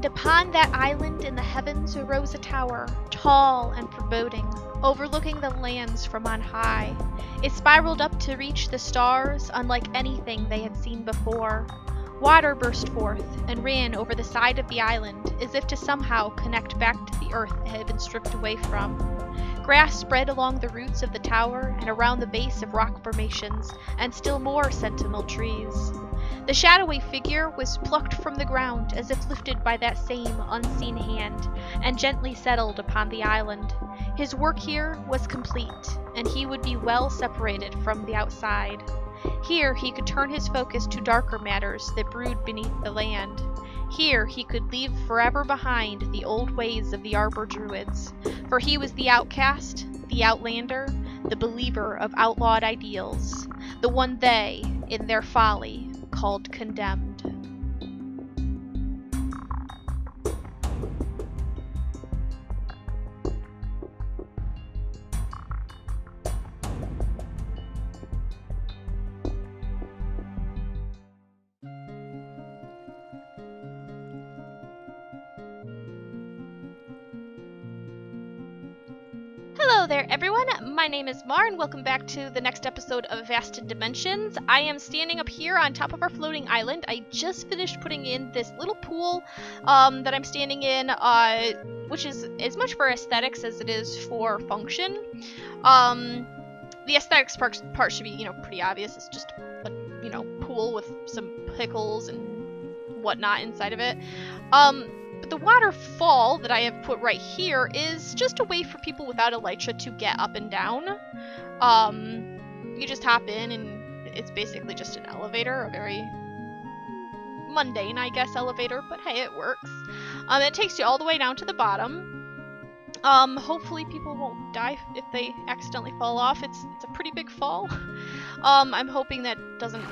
And upon that island in the heavens arose a tower, tall and foreboding, overlooking the lands from on high. It spiraled up to reach the stars, unlike anything they had seen before. Water burst forth and ran over the side of the island, as if to somehow connect back to the earth it had been stripped away from. Grass spread along the roots of the tower and around the base of rock formations, and still more sentinel trees. The shadowy figure was plucked from the ground as if lifted by that same unseen hand, and gently settled upon the island. His work here was complete, and he would be well separated from the outside. Here he could turn his focus to darker matters that brewed beneath the land. Here he could leave forever behind the old ways of the Arbor Druids, for he was the outcast, the outlander, the believer of outlawed ideals, the one they, in their folly, called condemned. Hello there, everyone. My name is Mar, and welcome back to the next episode of Vasten Dimensions. I am standing up here on top of our floating island. I just finished putting in this little pool that I'm standing in, which is as much for aesthetics as it is for function. The aesthetics part should be, pretty obvious. It's just a, pool with some pickles and whatnot inside of it. But the waterfall that I have put right here is just a way for people without elytra to get up and down. You just hop in and it's basically just an elevator, a very mundane, I guess, elevator, but hey, it works. It takes you all the way down to the bottom. Hopefully people won't die if they accidentally fall off. It's a pretty big fall. I'm hoping that doesn't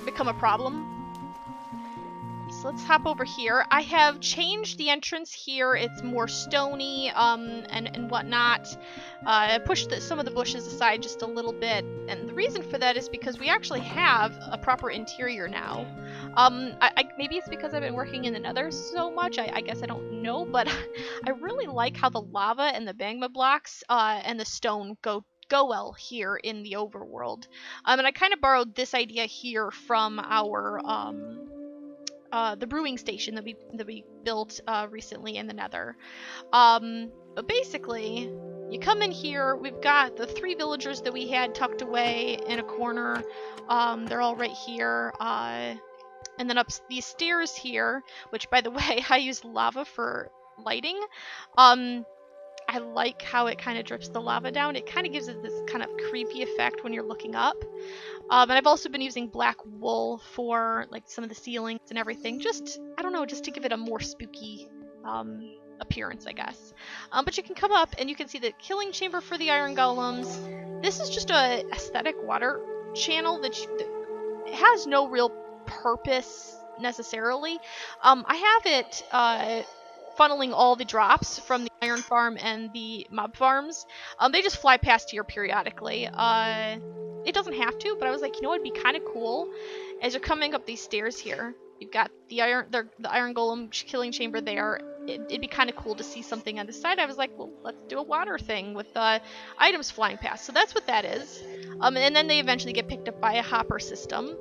become a problem. So let's hop over here. I have changed the entrance here. It's more stony and whatnot. I pushed some of the bushes aside just a little bit, and the reason for that is because we actually have a proper interior now. Maybe it's because I've been working in the Nether so much. I guess I don't know, but I really like how the lava and the magma blocks and the stone go well here in the overworld. And I kind of borrowed this idea here from our the brewing station that we built recently in the Nether. But basically, you come in here. We've got the 3 villagers that we had tucked away in a corner. They're all right here. And then up these stairs here, which, by the way, I use lava for lighting. I like how it kind of drips the lava down. It kind of gives it this kind of creepy effect when you're looking up. And I've also been using black wool for like some of the ceilings and everything. Just, I don't know, just to give it a more spooky appearance, I guess. But you can come up and you can see the killing chamber for the iron golems. This is just a aesthetic water channel that has no real purpose necessarily. I have it funneling all the drops from the iron farm and the mob farms. They just fly past here periodically. It doesn't have to, but I was like, it'd be kind of cool. As you're coming up these stairs here, you've got the iron golem killing chamber there. It'd be kind of cool to see something on the side. I was like, well, let's do a water thing with items flying past. So that's what that is. And then they eventually get picked up by a hopper system,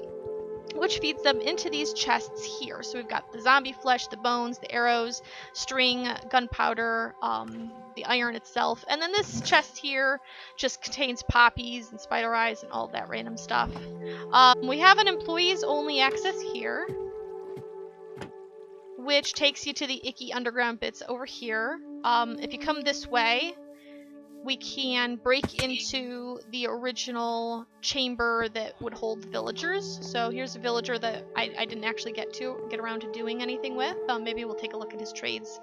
which feeds them into these chests here. So we've got the zombie flesh, the bones, the arrows, string, gunpowder, the iron itself. And then this chest here just contains poppies and spider eyes and all that random stuff. We have an employees only access here, which takes you to the icky underground bits over here. If you come this way, we can break into the original chamber that would hold the villagers. So here's a villager that I didn't actually get around to doing anything with. Maybe we'll take a look at his trades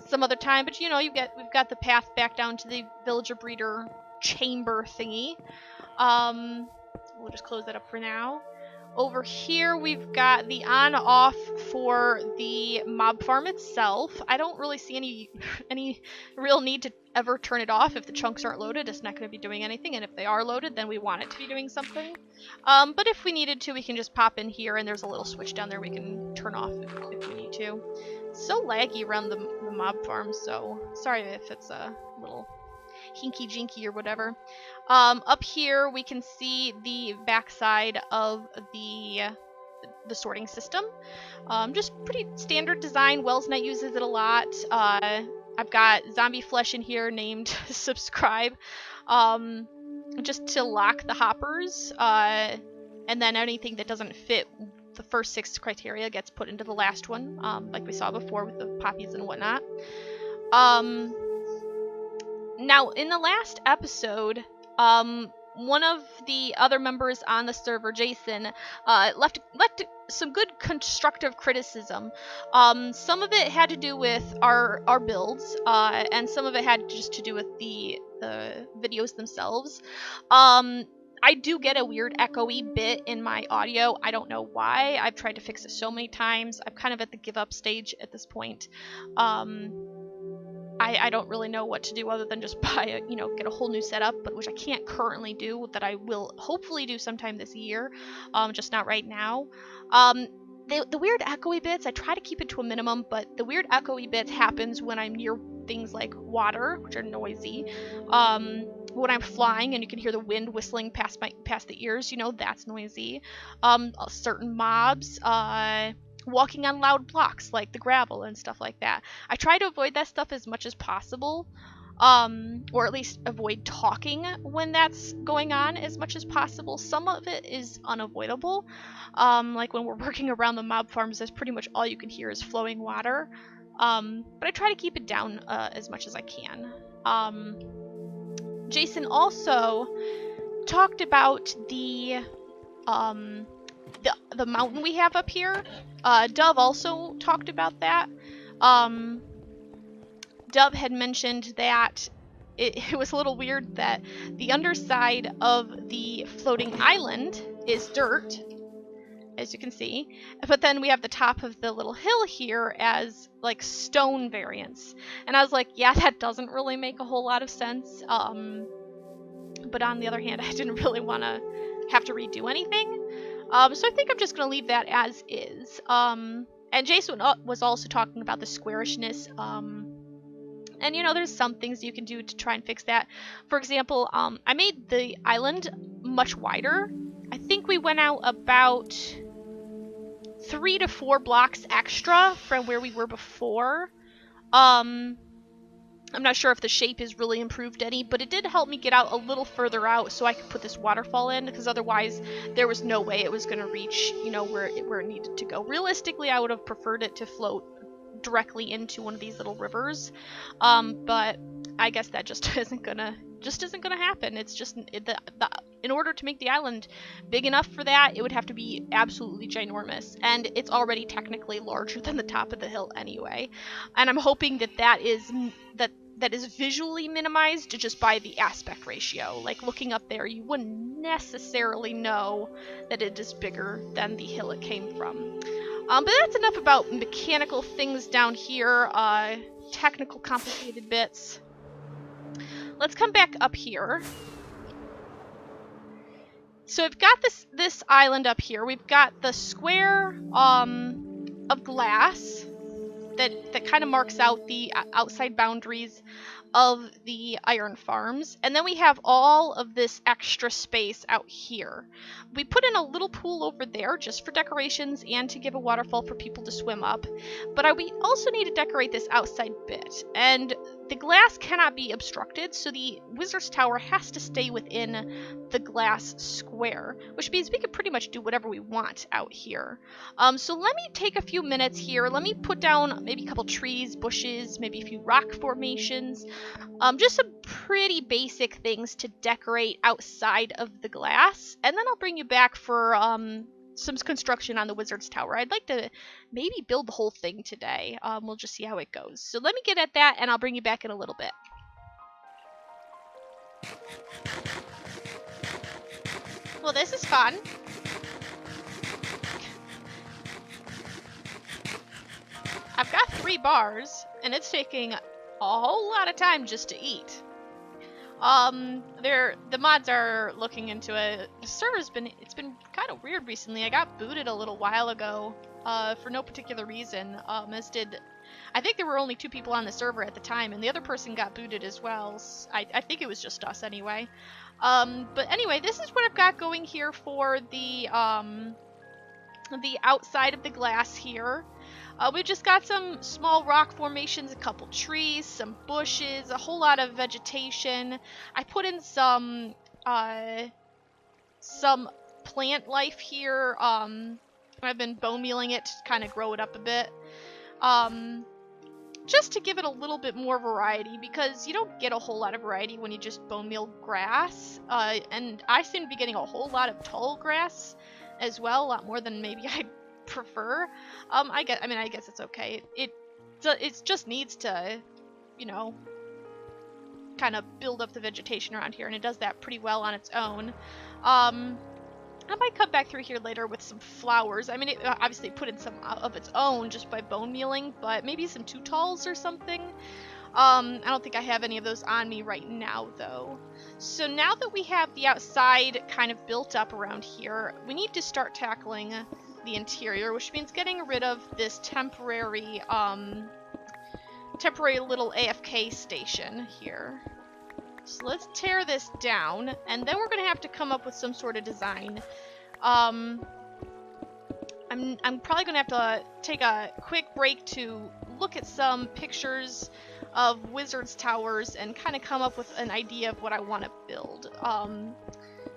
some other time. But we've got the path back down to the villager breeder chamber thingy. We'll just close that up for now. Over here, we've got the on-off for the mob farm itself. I don't really see any real need to ever turn it off. If the chunks aren't loaded, it's not going to be doing anything, and if they are loaded, then we want it to be doing something. But if we needed to, we can just pop in here, and there's a little switch down there we can turn off if we need to. It's so laggy around the mob farm, so sorry if it's a little hinky-jinky or whatever. Up here, we can see the backside of the sorting system. Just pretty standard design. Wellsnet uses it a lot. I've got zombie flesh in here named subscribe, just to lock the hoppers, and then anything that doesn't fit the first 6 criteria gets put into the last one, like we saw before with the poppies and whatnot. Now, in the last episode, one of the other members on the server, Jason, left some good constructive criticism. Some of it had to do with our builds, and some of it had just to do with the videos themselves. I do get a weird echoey bit in my audio. I don't know why. I've tried to fix it so many times. I'm kind of at the give up stage at this point. I don't really know what to do other than just buy get a whole new setup, but which I can't currently do, that I will hopefully do sometime this year, just not right now. The weird echoey bits, I try to keep it to a minimum, but the weird echoey bits happens when I'm near things like water, which are noisy. When I'm flying and you can hear the wind whistling past the ears, that's noisy. Certain mobs, walking on loud blocks like the gravel and stuff like that. I try to avoid that stuff as much as possible, or at least avoid talking when that's going on as much as possible. Some of it is unavoidable, like when we're working around the mob farms, that's pretty much all you can hear is flowing water, but I try to keep it down as much as I can. Jason also talked about the mountain we have up here. Dove also talked about that. Dove had mentioned that it was a little weird that the underside of the floating island is dirt, as you can see, but then we have the top of the little hill here as like stone variants. And I was like, yeah, that doesn't really make a whole lot of sense. But on the other hand, I didn't really want to have to redo anything. So I think I'm just going to leave that as is. And Jason was also talking about the squarishness. And, there's some things you can do to try and fix that. For example, I made the island much wider. I think we went out about 3 to 4 blocks extra from where we were before. I'm not sure if the shape is really improved any, but it did help me get out a little further out so I could put this waterfall in, because otherwise there was no way it was going to reach, where it needed to go. Realistically, I would have preferred it to float directly into one of these little rivers, but I guess that just isn't gonna happen. It's just in order to make the island big enough for that, it would have to be absolutely ginormous, and it's already technically larger than the top of the hill anyway. And I'm hoping that is visually minimized just by the aspect ratio. Like, looking up there, you wouldn't necessarily know that it is bigger than the hill it came from. But that's enough about mechanical things down here, technical complicated bits. Let's come back up here. So we've got this island up here. We've got the square of glass that kind of marks out the outside boundaries of the iron farms. And then we have all of this extra space out here. We put in a little pool over there just for decorations and to give a waterfall for people to swim up. But we also need to decorate this outside bit. And the glass cannot be obstructed, so the Wizard's Tower has to stay within the glass square, which means we can pretty much do whatever we want out here. So let me take a few minutes here. Let me put down maybe a couple trees, bushes, maybe a few rock formations, just some pretty basic things to decorate outside of the glass, and then I'll bring you back for some construction on the Wizard's Tower. I'd like to maybe build the whole thing today. We'll just see how it goes. So let me get at that, and I'll bring you back in a little bit. Well, this is fun. I've got 3 bars, and it's taking a whole lot of time just to eat. The mods are looking into it. The server's been kind of weird recently. I got booted a little while ago, for no particular reason. I think there were only 2 people on the server at the time, and the other person got booted as well. I think it was just us anyway. But anyway, this is what I've got going here for the outside of the glass here. We've just got some small rock formations, a couple trees, some bushes, a whole lot of vegetation. I put in some plant life here. I've been bone mealing it to kind of grow it up a bit. Just to give it a little bit more variety, because you don't get a whole lot of variety when you just bone meal grass. And I seem to be getting a whole lot of tall grass as well, a lot more than maybe I prefer. I guess it's okay. It just needs to, you know, kind of build up the vegetation around here, and it does that pretty well on its own. I might come back through here later with some flowers. I mean, it obviously put in some of its own just by bone mealing, but maybe some tutalls or something. I don't think I have any of those on me right now, though. So now that we have the outside kind of built up around here, we need to start tackling the interior, which means getting rid of this temporary little AFK station here. So let's tear this down, and then we're going to have to come up with some sort of design. I'm probably going to have to take a quick break to look at some pictures of wizards' towers and kind of come up with an idea of what I want to build.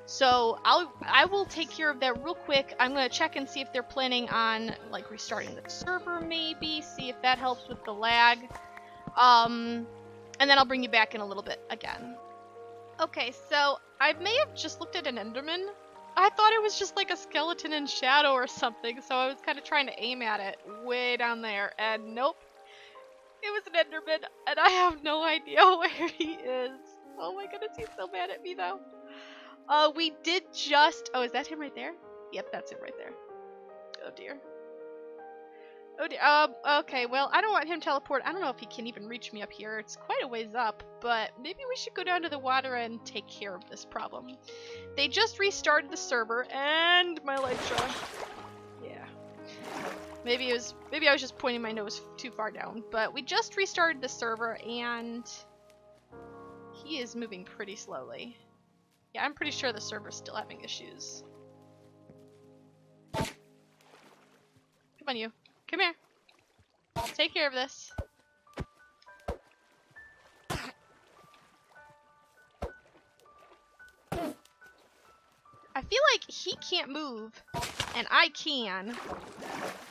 So I will take care of that real quick. I'm going to check and see if they're planning on like restarting the server, maybe, see if that helps with the lag. And then I'll bring you back in a little bit again. Okay, so I may have just looked at an Enderman. I thought it was just like a skeleton in shadow or something, so I was kind of trying to aim at it way down there, and nope. It was an Enderman, and I have no idea where he is. Oh my goodness, he's so mad at me though. We did just... Oh, is that him right there? Yep, that's him right there. Oh dear. Oh dear. Okay, well, I don't want him to teleport. I don't know if he can even reach me up here. It's quite a ways up, but maybe we should go down to the water and take care of this problem. They just restarted the server, and my Elytra. Yeah. Maybe I was just pointing my nose too far down, but we just restarted the server, and he is moving pretty slowly. Yeah, I'm pretty sure the server's still having issues. Come on, you. Come here. Take care of this. I feel like he can't move, and I can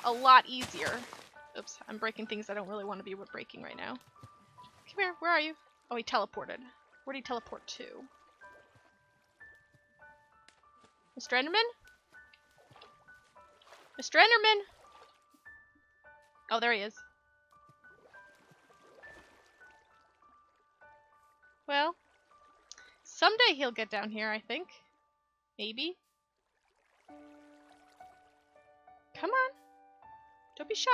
a lot easier. Oops, I'm breaking things I don't really want to be breaking right now. Come here, where are you? Oh, he teleported. Where'd he teleport to? Mr. Enderman? Mr. Enderman? Oh, there he is. Well, someday he'll get down here, I think. Maybe. Come on. Don't be shy.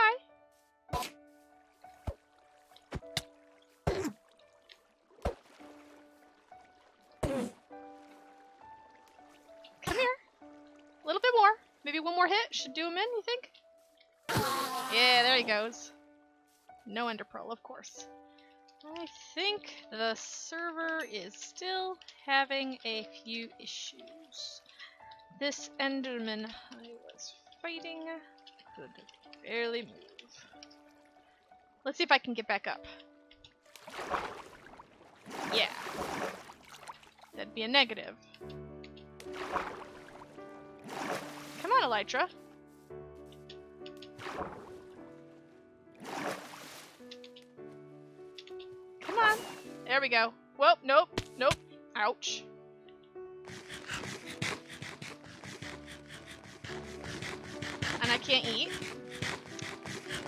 Come here. A little bit more. Maybe one more hit should do him in, you think? Yeah, there he goes. No ender pearl, of course. I think the server is still having a few issues. This Enderman I was fighting could barely move. Let's see if I can get back up. Yeah. That'd be a negative. Come on, Elytra. Come on. There we go. Whoa, nope, nope. Ouch. And I can't eat.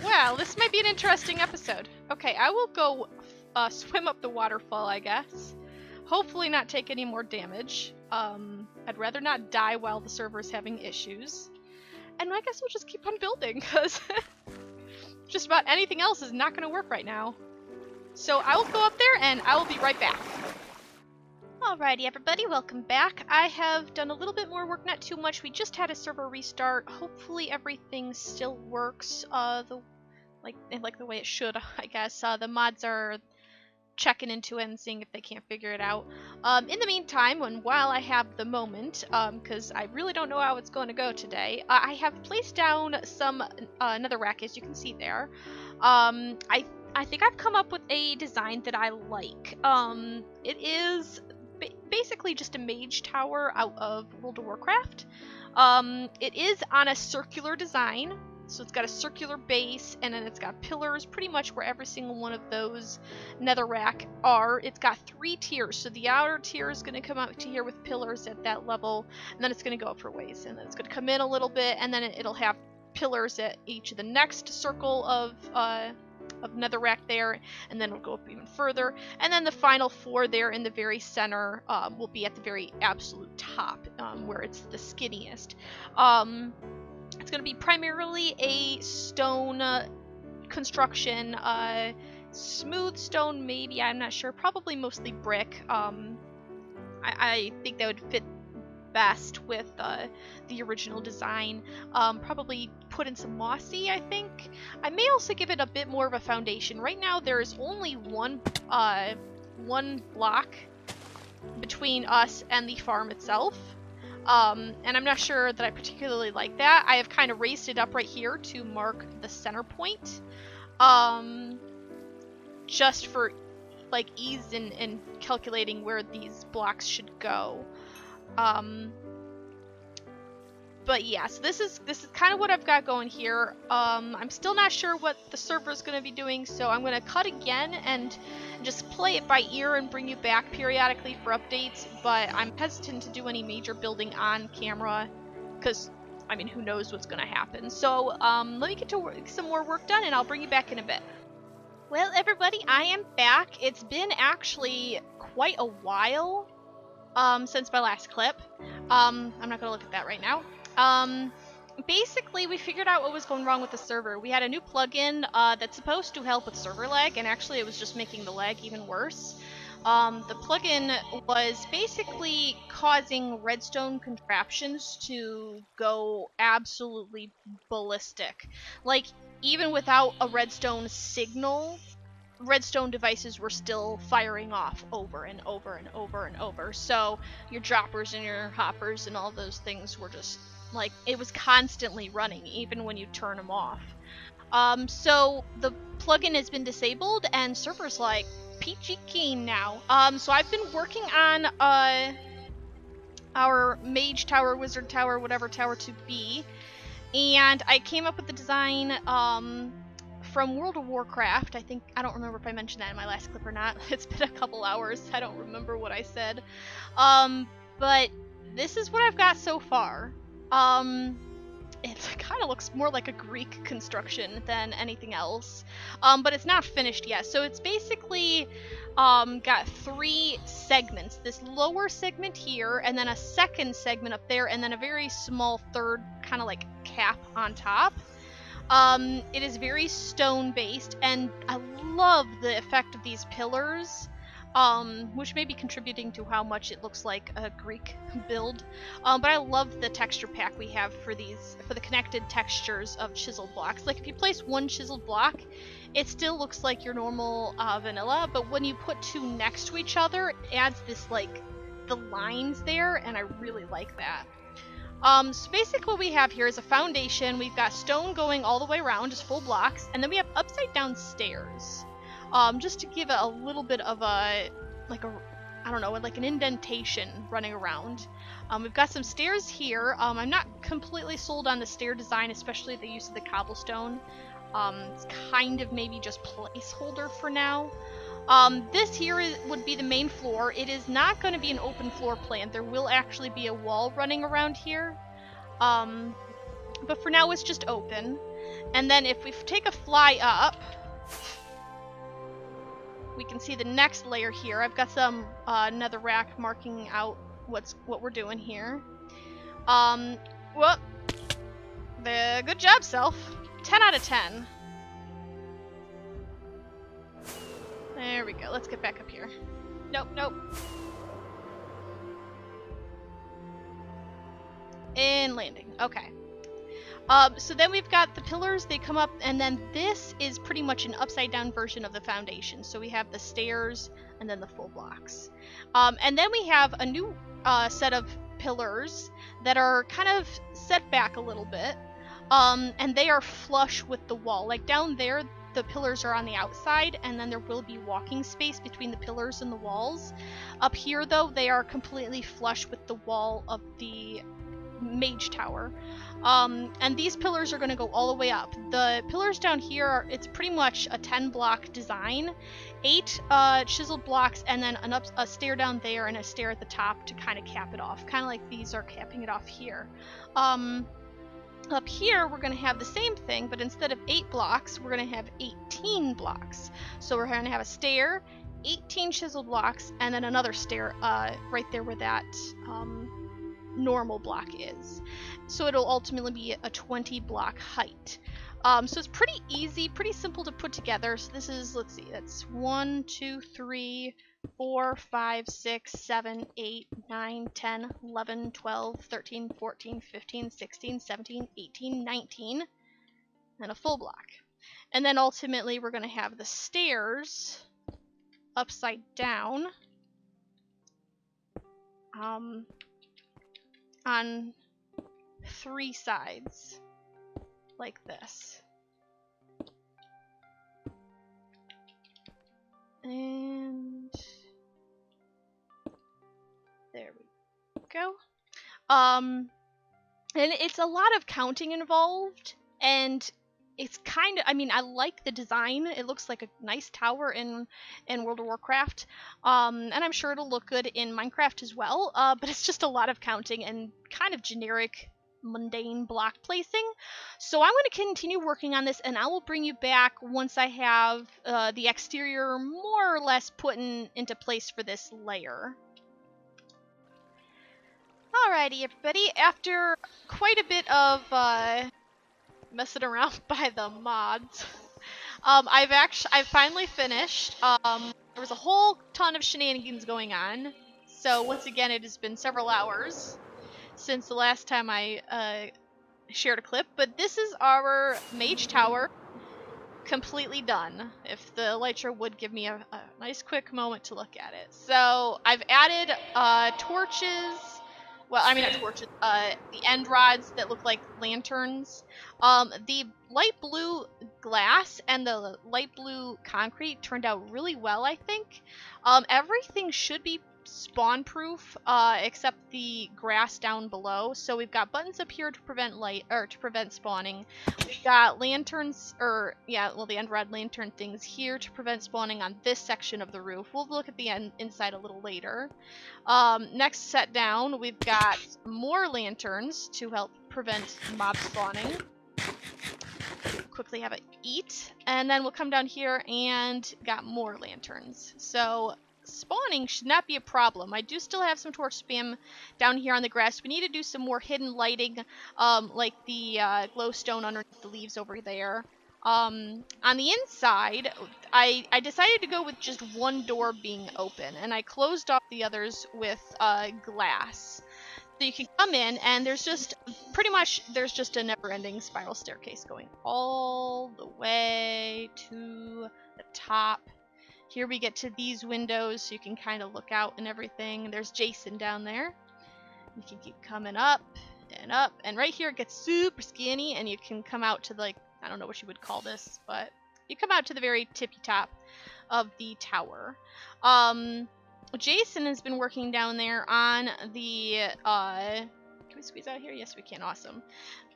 Well, this might be an interesting episode. Okay, I will go swim up the waterfall, I guess. Hopefully not take any more damage. I'd rather not die while the server is having issues. And I guess we'll just keep on building, because just about anything else is not going to work right now. So I will go up there and I will be right back. Alrighty everybody, welcome back. I have done a little bit more work, not too much. We just had a server restart. Hopefully everything still works like the way it should, I guess. The mods are checking into it and seeing if they can't figure it out. In the meantime, while I have the moment, because I really don't know how it's going to go today, I have placed down some netherrack, as you can see there. I think I've come up with a design that I like. It is basically just a mage tower out of World of Warcraft. It is on a circular design, so it's got a circular base, and then it's got pillars pretty much where every single one of those netherrack are. It's got 3 tiers, so the outer tier is going to come out to here with pillars at that level, and then it's going to go up for ways, and then it's going to come in a little bit, and then it'll have pillars at each of the next circle of netherrack there, and then it'll go up even further, and then the final 4 there in the very center will be at the very absolute top, where it's the skinniest. It's going to be primarily a stone construction, smooth stone maybe, I'm not sure, probably mostly brick. I think that would fit best with the original design. Probably put in some mossy, I think. I may also give it a bit more of a foundation. Right now there's only one block between us and the farm itself. And I'm not sure that I particularly like that. I have kind of raised it up right here to mark the center point. Just for like ease in calculating where these blocks should go. But yeah, so this is kind of what I've got going here. I'm still not sure what the server is going to be doing, so I'm going to cut again and just play it by ear and bring you back periodically for updates, but I'm hesitant to do any major building on camera, because, I mean, who knows what's going to happen. So, let me get to some more work done, and I'll bring you back in a bit. Well, everybody, I am back. It's been actually quite a while since my last clip. I'm not gonna look at that right now. Basically, we figured out what was going wrong with the server. We had a new plugin that's supposed to help with server lag, and actually it was just making the lag even worse. The plugin was basically causing redstone contraptions to go absolutely ballistic. Like, even without a redstone signal, redstone devices were still firing off over and over and over and over. So your droppers and your hoppers and all those things were just like, it was constantly running even when you turn them off. So the plugin has been disabled and server's like peachy keen now. So I've been working on our mage tower, wizard tower, whatever tower to be, and I came up with the design from World of Warcraft. I don't remember if I mentioned that in my last clip or not. It's been a couple hours. I don't remember what I said. But this is what I've got so far. It kind of looks more like a Greek construction than anything else. But it's not finished yet. So it's basically got 3 segments. This lower segment here, and then a second segment up there, and then a very small third kind of like cap on top. It is very stone based, and I love the effect of these pillars, which may be contributing to how much it looks like a Greek build. But I love the texture pack we have for the connected textures of chiseled blocks. Like, if you place one chiseled block, it still looks like your normal vanilla, but when you put 2 next to each other, it adds this, like, the lines there, and I really like that. So basically what we have here is a foundation. We've got stone going all the way around, just full blocks, and then we have upside down stairs. Just to give it a little bit of I don't know, like an indentation running around. We've got some stairs here. I'm not completely sold on the stair design, especially the use of the cobblestone. It's kind of maybe just placeholder for now. This here would be the main floor. It is not going to be an open floor plan. There will actually be a wall running around here. But for now it's just open. And then if we take a fly up, we can see the next layer here. I've got some netherrack marking out what we're doing here. Well, good job, Self. 10 out of 10. There we go. Let's get back up here. Nope, nope. And landing. Okay. So then we've got the pillars. They come up, and then this is pretty much an upside-down version of the foundation. So we have the stairs and then the full blocks. And then we have a new set of pillars that are kind of set back a little bit. And they are flush with the wall. Like down there, the pillars are on the outside, and then there will be walking space between the pillars and the walls. Up here, though, they are completely flush with the wall of the Mage Tower. And these pillars are going to go all the way up. The pillars down here, it's pretty much a 10-block design. 8 chiseled blocks, and then a stair down there and a stair at the top to kind of cap it off. Kind of like these are capping it off here. Up here, we're going to have the same thing, but instead of 8 blocks, we're going to have 18 blocks. So we're going to have a stair, 18 chiseled blocks, and then another stair right there where that normal block is. So it'll ultimately be a 20-block height. So it's pretty easy, pretty simple to put together. So this is, let's see, that's 1, 2, 3, 4, 5, 6, 7, 8, 9, 10, 11, 12, 13, 14, 15, 16, 17, 18, 19, and a full block. And then ultimately we're going to have the stairs upside down on 3 sides, like this. And there we go. And it's a lot of counting involved, and it's kind of, I mean, I like the design. It looks like a nice tower in World of Warcraft, and I'm sure it'll look good in Minecraft as well, but it's just a lot of counting and kind of generic, mundane block placing. So I'm going to continue working on this, and I will bring you back once I have the exterior more or less put into place for this layer. Alrighty, everybody, after quite a bit of messing around by the mods, I've finally finished. There was a whole ton of shenanigans going on, so once again it has been several hours since the last time I shared a clip, but this is our Mage Tower completely done. If the Elytra would give me a nice quick moment to look at it. So I've added torches. Well, I mean not torches. The end rods that look like lanterns. The light blue glass and the light blue concrete turned out really well, I think. Everything should be spawn proof except the grass down below. So we've got buttons up here to prevent spawning. We've got lanterns, the end rod lantern things here to prevent spawning on this section of the roof. We'll look at the inside a little later. Next set down, we've got more lanterns to help prevent mob spawning. Quickly have it eat, and then we'll come down here and got more lanterns. So spawning should not be a problem. I do still have some torch spam down here on the grass. We need to do some more hidden lighting, like the glowstone underneath the leaves over there. On the inside, I decided to go with just one door being open, and I closed off the others with glass. So you can come in, and there's just a never-ending spiral staircase going all the way to the top. Here we get to these windows, so you can kind of look out and everything. There's Jason down there. You can keep coming up, and right here it gets super skinny, and you can come out to, like, I don't know what you would call this, but you come out to the very tippy top of the tower. Jason has been working down there on the, can we squeeze out here? Yes, we can. Awesome.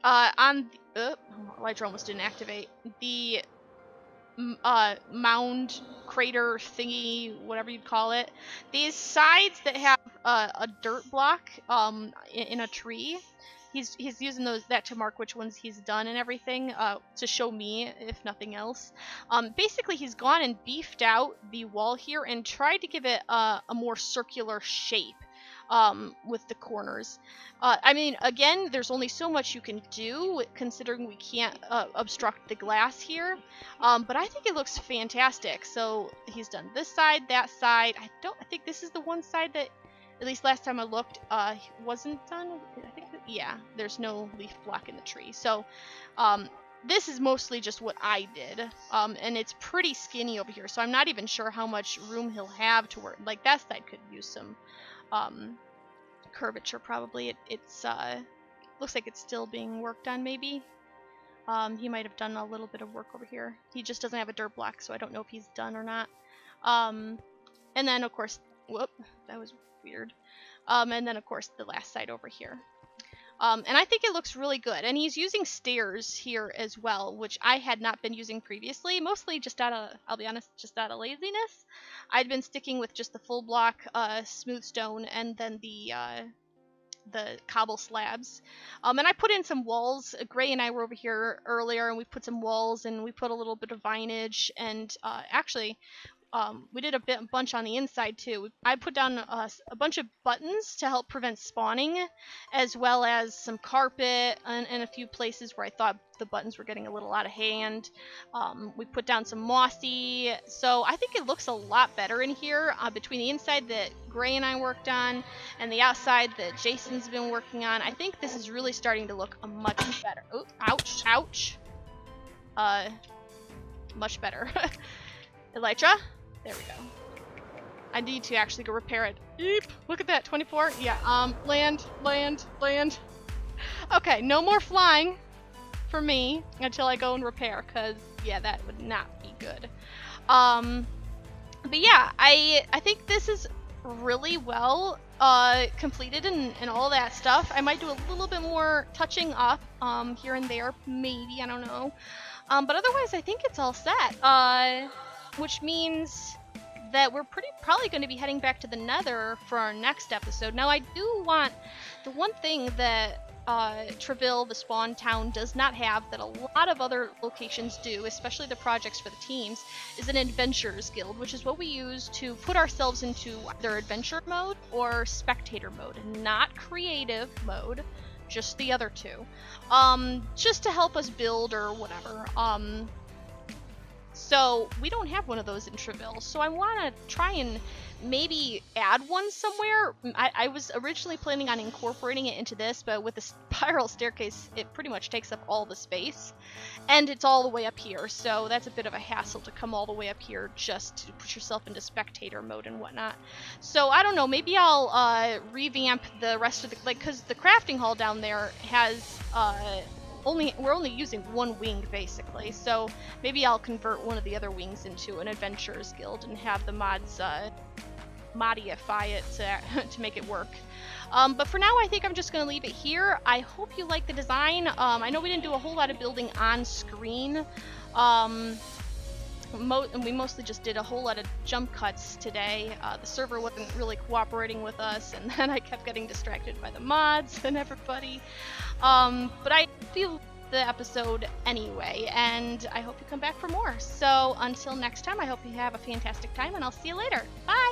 On the, Elytra almost didn't activate. The mound crater thingy, whatever you'd call it. These sides that have a dirt block in a tree, he's using that to mark which ones he's done and everything, to show me, if nothing else. Basically, he's gone and beefed out the wall here and tried to give it a more circular shape. with the corners. I mean, again, there's only so much you can do considering we can't obstruct the glass here, but I think it looks fantastic. So he's done this side, that side. I think this is the one side that, at least last time I looked, wasn't done. I think yeah, there's no leaf block in the tree. So this is mostly just what I did, and it's pretty skinny over here, so I'm not even sure how much room he'll have to work. Like, that side could use some curvature, probably. It's looks like it's still being worked on, maybe. He might have done a little bit of work over here. He just doesn't have a dirt block, so I don't know if he's done or not. And then, of course, whoop, that was weird. And then, of course, the last side over here. And I think it looks really good. And he's using stairs here as well, which I had not been using previously, mostly just out of, I'll be honest, just out of laziness. I'd been sticking with just the full block smooth stone and then the cobble slabs. And I put in some walls. Gray and I were over here earlier, and we put some walls, and we put a little bit of vinage, and actually, we did a bunch on the inside too. I put down a bunch of buttons to help prevent spawning, as well as some carpet and a few places where I thought the buttons were getting a little out of hand. We put down some mossy, so I think it looks a lot better in here, between the inside that Gray and I worked on and the outside that Jason's been working on. I think this is really starting to look much better. Oh, ouch, ouch. Much better. Elytra? There we go. I need to actually go repair it. Eep! Look at that, 24. Yeah, land. Okay, no more flying for me until I go and repair, because, yeah, that would not be good. But yeah, I think this is really well completed and all that stuff. I might do a little bit more touching up here and there, maybe, I don't know. But otherwise, I think it's all set. Which means that we're probably going to be heading back to the Nether for our next episode. Now, I do want the one thing that Treville, the spawn town, does not have that a lot of other locations do, especially the projects for the teams, is an adventurers guild, which is what we use to put ourselves into either adventure mode or spectator mode, not creative mode, just the other two, just to help us build or whatever. So we don't have one of those in Treville, so I want to try and maybe add one somewhere. I was originally planning on incorporating it into this, but with the spiral staircase, it pretty much takes up all the space, and it's all the way up here, so that's a bit of a hassle to come all the way up here just to put yourself into spectator mode and whatnot. So I don't know, maybe I'll revamp the rest of the, like, because the crafting hall down there has we're only using one wing basically, so maybe I'll convert one of the other wings into an adventurers guild and have the mods modify it to make it work. But for now, I think I'm just going to leave it here. I hope you like the design. I know we didn't do a whole lot of building on screen. We mostly just did a whole lot of jump cuts today. The server wasn't really cooperating with us, and then I kept getting distracted by the mods and everybody. But I feel the episode anyway, and I hope you come back for more. So until next time, I hope you have a fantastic time, and I'll see you later. Bye!